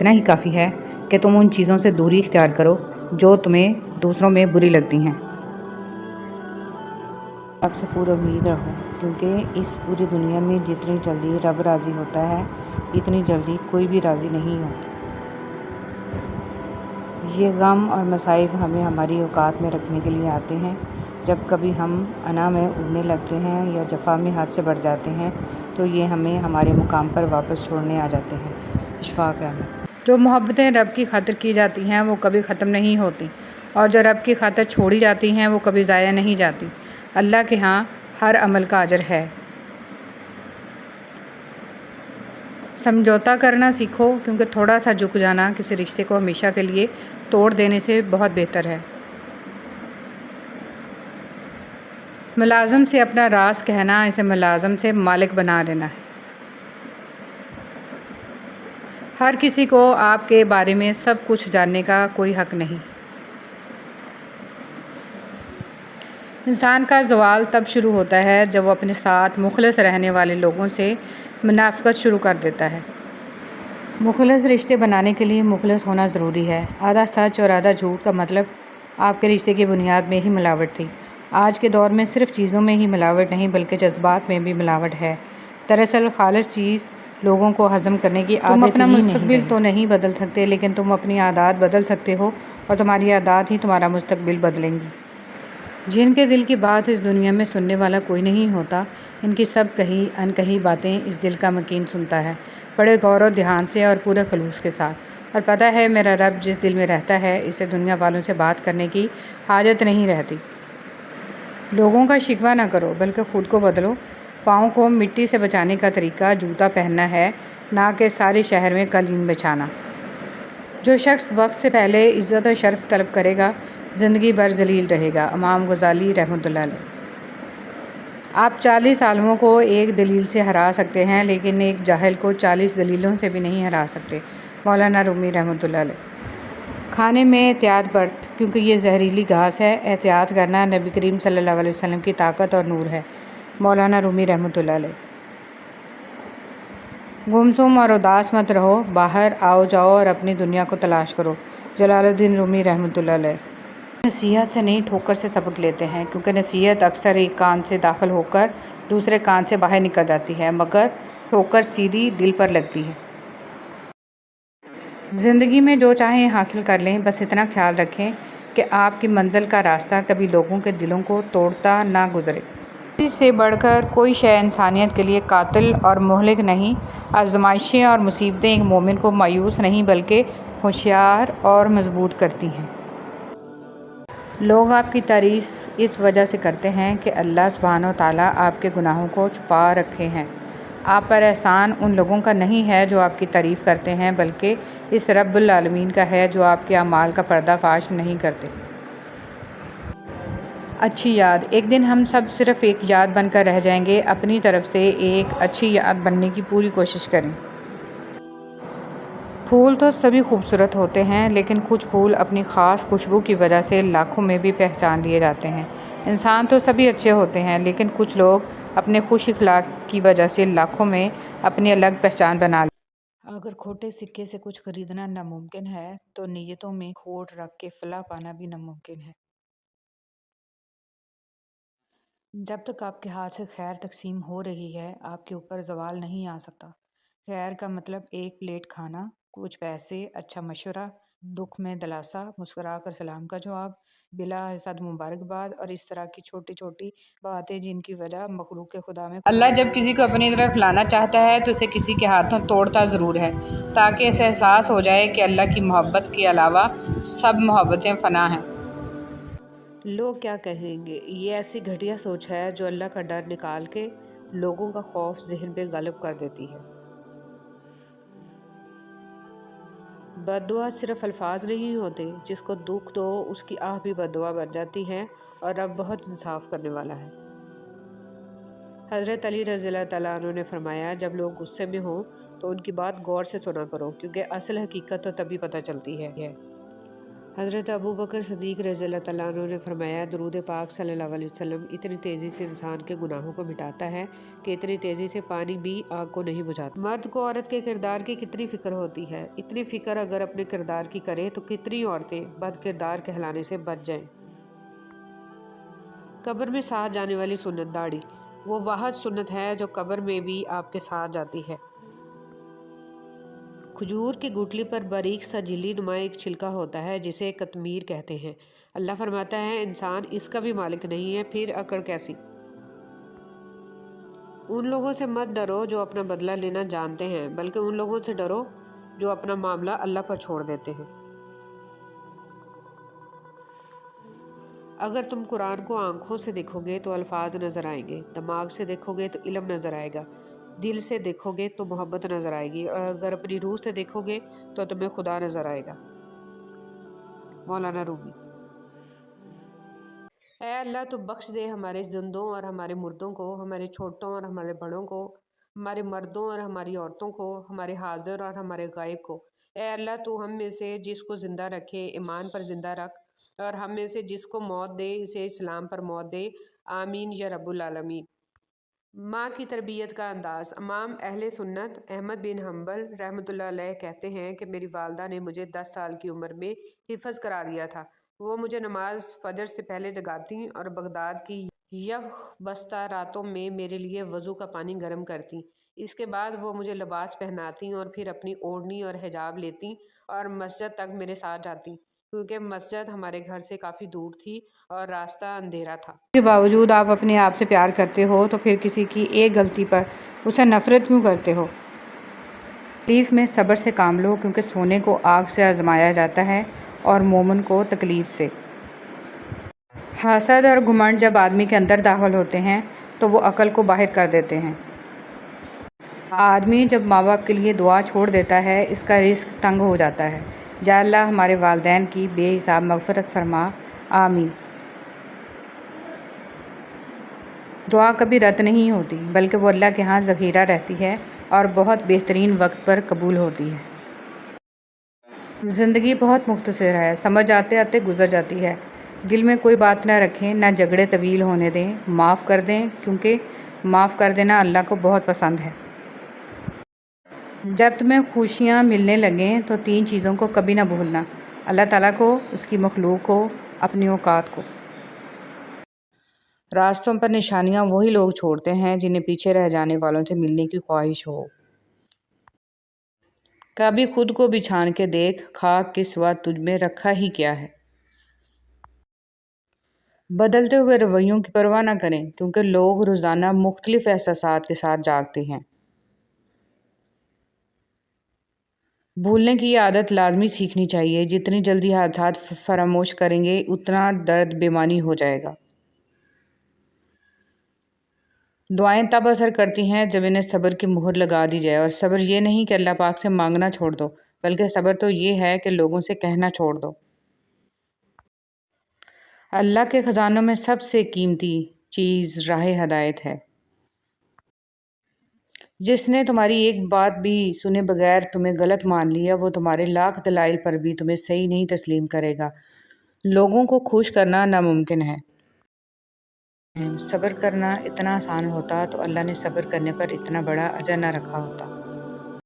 اتنا ہی کافی ہے کہ تم ان چیزوں سے دوری اختیار کرو جو تمہیں دوسروں میں بری لگتی ہیں۔ رب سے پورا امید رہو، کیونکہ اس پوری دنیا میں جتنی جلدی رب راضی ہوتا ہے اتنی جلدی کوئی بھی راضی نہیں ہوتا۔ یہ غم اور مصائب ہمیں ہماری اوقات میں رکھنے کے لیے آتے ہیں۔ جب کبھی ہم انا میں اڑنے لگتے ہیں یا جفا میں حد سے بڑھ جاتے ہیں تو یہ ہمیں ہمارے مقام پر واپس چھوڑنے آ جاتے ہیں۔ اشفاق احمد۔ جو محبتیں رب کی خاطر کی جاتی ہیں وہ کبھی ختم نہیں ہوتی، اور جو رب کی خاطر چھوڑی جاتی ہیں وہ کبھی ضائع نہیں جاتی۔ اللہ کے ہاں ہر عمل کا اجر ہے۔ سمجھوتا کرنا سیکھو، کیونکہ تھوڑا سا جھک جانا کسی رشتے کو ہمیشہ کے لیے توڑ دینے سے بہت بہتر ہے۔ ملازم سے اپنا راز کہنا اسے ملازم سے مالک بنا دینا ہے۔ ہر کسی کو آپ کے بارے میں سب کچھ جاننے کا کوئی حق نہیں۔ انسان کا زوال تب شروع ہوتا ہے جب وہ اپنے ساتھ مخلص رہنے والے لوگوں سے منافقت شروع کر دیتا ہے۔ مخلص رشتے بنانے کے لیے مخلص ہونا ضروری ہے۔ آدھا سچ اور آدھا جھوٹ کا مطلب آپ کے رشتے کی بنیاد میں ہی ملاوٹ تھی۔ آج کے دور میں صرف چیزوں میں ہی ملاوٹ نہیں بلکہ جذبات میں بھی ملاوٹ ہے۔ دراصل خالص چیز لوگوں کو ہضم کرنے کی عادت ہی نہیں رہی۔ تم اپنا مستقبل تو نہیں بدل سکتے، لیکن تم اپنی عادات بدل سکتے ہو، اور تمہاری عادات ہی تمہارا مستقبل بدلیں گی۔ جن کے دل کی بات اس دنیا میں سننے والا کوئی نہیں ہوتا، ان کی سب کہی انکہی باتیں اس دل کا مکین سنتا ہے، بڑے غور و دھیان سے اور پورے خلوص کے ساتھ۔ اور پتہ ہے میرا رب جس دل میں رہتا ہے اسے دنیا والوں سے بات کرنے کی حاجت نہیں رہتی۔ لوگوں کا شکوہ نہ کرو بلکہ خود کو بدلو۔ پاؤں کو مٹی سے بچانے کا طریقہ جوتا پہننا ہے، نہ کہ سارے شہر میں قالین بچھانا۔ جو شخص وقت سے پہلے عزت و شرف طلب کرے گا زندگی بھر ذلیل رہے گا۔ امام غزالی رحمۃ اللہ علیہ۔ آپ 40 عالموں کو ایک دلیل سے ہرا سکتے ہیں لیکن ایک جاہل کو 40 دلیلوں سے بھی نہیں ہرا سکتے۔ مولانا رومی رحمۃ اللہ علیہ۔ کھانے میں احتیاط برت، کیونکہ یہ زہریلی گھاس ہے۔ احتیاط کرنا نبی کریم صلی اللہ علیہ وسلم کی طاقت اور نور ہے۔ مولانا رومی رحمۃ اللہ علیہ۔ گمسم اور اداس مت رہو، باہر آؤ جاؤ اور اپنی دنیا کو تلاش کرو۔ جلال الدین رومی رحمۃ اللہ علیہ۔ نصیحت سے نہیں ٹھوکر سے سبق لیتے ہیں، کیونکہ نصیحت اکثر ایک کان سے داخل ہو کر دوسرے کان سے باہر نکل جاتی ہے، مگر ٹھوکر سیدھی دل پر لگتی ہے۔ زندگی میں جو چاہیں حاصل کر لیں، بس اتنا خیال رکھیں کہ آپ کی منزل کا راستہ کبھی لوگوں کے دلوں کو توڑتا نہ گزرے۔ کسی سے بڑھ کر کوئی شے انسانیت کے لیے قاتل اور مہلک نہیں۔ آزمائشیں اور مصیبتیں ایک مومن کو مایوس نہیں بلکہ ہوشیار اور مضبوط کرتی ہیں۔ لوگ آپ کی تعریف اس وجہ سے کرتے ہیں کہ اللہ سبحانہ و تعالیٰ آپ کے گناہوں کو چھپا رکھے ہیں۔ آپ پر احسان ان لوگوں کا نہیں ہے جو آپ کی تعریف کرتے ہیں، بلکہ اس رب العالمین کا ہے جو آپ کے اعمال کا پردہ فاش نہیں کرتے۔ اچھی یاد۔ ایک دن ہم سب صرف ایک یاد بن کر رہ جائیں گے۔ اپنی طرف سے ایک اچھی یاد بننے کی پوری کوشش کریں۔ پھول تو سبھی خوبصورت ہوتے ہیں، لیکن کچھ پھول اپنی خاص خوشبو کی وجہ سے لاکھوں میں بھی پہچان لیے جاتے ہیں۔ انسان تو سبھی اچھے ہوتے ہیں، لیکن کچھ لوگ اپنے خوش اخلاق کی وجہ سے لاکھوں میں اپنی الگ پہچان بنا لیتے ہیں۔ اگر کھوٹے سکے سے کچھ خریدنا ناممکن ہے تو نیتوں میں کھوٹ رکھ کے فلاح پانا بھی ناممکن ہے۔ جب تک آپ کے ہاتھ سے خیر تقسیم ہو رہی ہے، آپ کے اوپر زوال نہیں آ سکتا۔ خیر کا مطلب ایک پلیٹ کھانا، کچھ پیسے، اچھا مشورہ، دکھ میں دلاسا، مسکرا کر سلام کا جواب، بلا حسد مبارکباد، اور اس طرح کی چھوٹی چھوٹی باتیں جن کی وجہ مخلوق خدا میں اللہ جب کسی کو اپنی طرف لانا چاہتا ہے تو اسے کسی کے ہاتھوں توڑتا ضرور ہے، تاکہ اسے احساس ہو جائے کہ اللہ کی محبت کے علاوہ سب محبتیں فنا ہیں۔ لوگ کیا کہیں گے، یہ ایسی گھٹیا سوچ ہے جو اللہ کا ڈر نکال کے لوگوں کا خوف ذہن پہ غالب کر دیتی ہے۔ بد دعا صرف الفاظ نہیں ہوتے، جس کو دکھ دو اس کی آہ بھی بد دعا بن جاتی ہے، اور رب بہت انصاف کرنے والا ہے۔ حضرت علی رضی اللہ تعالیٰ عنہ نے فرمایا، جب لوگ غصے میں ہوں تو ان کی بات غور سے سنا کرو، کیونکہ اصل حقیقت تو تبھی پتہ چلتی ہے۔ حضرت ابو بکر صدیق رضی اللہ تعالیٰ عنہ نے فرمایا، درود پاک صلی اللہ علیہ وسلم اتنی تیزی سے انسان کے گناہوں کو مٹاتا ہے کہ اتنی تیزی سے پانی بھی آگ کو نہیں بجھاتا۔ مرد کو عورت کے کردار کی کتنی فکر ہوتی ہے، اتنی فکر اگر اپنے کردار کی کرے تو کتنی عورتیں بد کردار کہلانے سے بچ جائیں۔ قبر میں ساتھ جانے والی سنت داڑھی، وہ واحد سنت ہے جو قبر میں بھی آپ کے ساتھ جاتی ہے۔ کھجور کی گٹلی پر باریک سا جھلی نما ایک چھلکا ہوتا ہے جسے قطمیر کہتے ہیں۔ اللہ فرماتا ہے انسان اس کا بھی مالک نہیں ہے، پھر اکڑ کیسی؟ ان لوگوں سے مت ڈرو جو اپنا بدلہ لینا جانتے ہیں، بلکہ ان لوگوں سے ڈرو جو اپنا معاملہ اللہ پر چھوڑ دیتے ہیں۔ اگر تم قرآن کو آنکھوں سے دیکھو گے تو الفاظ نظر آئیں گے، دماغ سے دیکھو گے تو علم نظر آئے گا، دل سے دیکھو گے تو محبت نظر آئے گی، اور اگر اپنی روح سے دیکھو گے تو تمہیں خدا نظر آئے گا۔ مولانا رومی۔ اے اللہ تو بخش دے ہمارے زندوں اور ہمارے مردوں کو، ہمارے چھوٹوں اور ہمارے بڑوں کو، ہمارے مردوں اور ہماری عورتوں کو، ہمارے حاضر اور ہمارے غائب کو۔ اے اللہ تو ہم میں سے جس کو زندہ رکھے ایمان پر زندہ رکھ، اور ہم میں سے جس کو موت دے اسے اسلام پر موت دے، آمین یا رب العالمین۔ ماں کی تربیت کا انداز۔ امام اہل سنت احمد بن حنبل رحمۃ اللہ علیہ کہتے ہیں کہ میری والدہ نے مجھے 10 سال کی عمر میں حفظ کرا دیا تھا۔ وہ مجھے نماز فجر سے پہلے جگاتیں اور بغداد کی یک بستہ راتوں میں میرے لیے وضو کا پانی گرم کرتیں۔ اس کے بعد وہ مجھے لباس پہناتیں اور پھر اپنی اوڑھنی اور حجاب لیتیں اور مسجد تک میرے ساتھ جاتیں، کیونکہ مسجد ہمارے گھر سے کافی دور تھی اور راستہ اندھیرا تھا۔ اس کے باوجود آپ اپنے آپ سے پیار کرتے ہو تو پھر کسی کی ایک غلطی پر اسے نفرت کیوں کرتے ہو؟ تکلیف میں صبر سے کام لو، کیونکہ سونے کو آگ سے آزمایا جاتا ہے اور مومن کو تکلیف سے۔ حسد اور گھمنڈ جب آدمی کے اندر داخل ہوتے ہیں تو وہ عقل کو باہر کر دیتے ہیں۔ آدمی جب ماں باپ کے لیے دعا چھوڑ دیتا ہے اس کا رزق تنگ ہو جاتا ہے۔ یا اللہ ہمارے والدین کی بے حساب مغفرت فرما، آمین۔ دعا کبھی رد نہیں ہوتی، بلکہ وہ اللہ کے ہاں ذخیرہ رہتی ہے اور بہت بہترین وقت پر قبول ہوتی ہے۔ زندگی بہت مختصر ہے، سمجھ آتے آتے گزر جاتی ہے۔ دل میں کوئی بات نہ رکھیں، نہ جھگڑے طویل ہونے دیں، معاف کر دیں، کیونکہ معاف کر دینا اللہ کو بہت پسند ہے۔ جب تمہیں خوشیاں ملنے لگیں تو 3 چیزوں کو کبھی نہ بھولنا: اللہ تعالیٰ کو، اس کی مخلوق کو، اپنی اوقات کو۔ راستوں پر نشانیاں وہی لوگ چھوڑتے ہیں جنہیں پیچھے رہ جانے والوں سے ملنے کی خواہش ہو۔ کبھی خود کو بھی چھان کے دیکھ، خاک کے سوا تجھ میں رکھا ہی کیا ہے۔ بدلتے ہوئے رویوں کی پرواہ نہ کریں، کیونکہ لوگ روزانہ مختلف احساسات کے ساتھ جاگتے ہیں۔ بھولنے کی یہ عادت لازمی سیکھنی چاہیے، جتنی جلدی حادثات فراموش کریں گے اتنا درد بےمعنی ہو جائے گا۔ دعائیں تب اثر کرتی ہیں جب انہیں صبر کی مہر لگا دی جائے، اور صبر یہ نہیں کہ اللہ پاک سے مانگنا چھوڑ دو، بلکہ صبر تو یہ ہے کہ لوگوں سے کہنا چھوڑ دو۔ اللہ کے خزانوں میں سب سے قیمتی چیز راہ ہدایت ہے۔ جس نے تمہاری ایک بات بھی سنے بغیر تمہیں غلط مان لیا، وہ تمہارے لاکھ دلائل پر بھی تمہیں صحیح نہیں تسلیم کرے گا۔ لوگوں کو خوش کرنا ناممکن ہے۔ صبر کرنا اتنا آسان ہوتا تو اللہ نے صبر کرنے پر اتنا بڑا اجر نہ رکھا ہوتا۔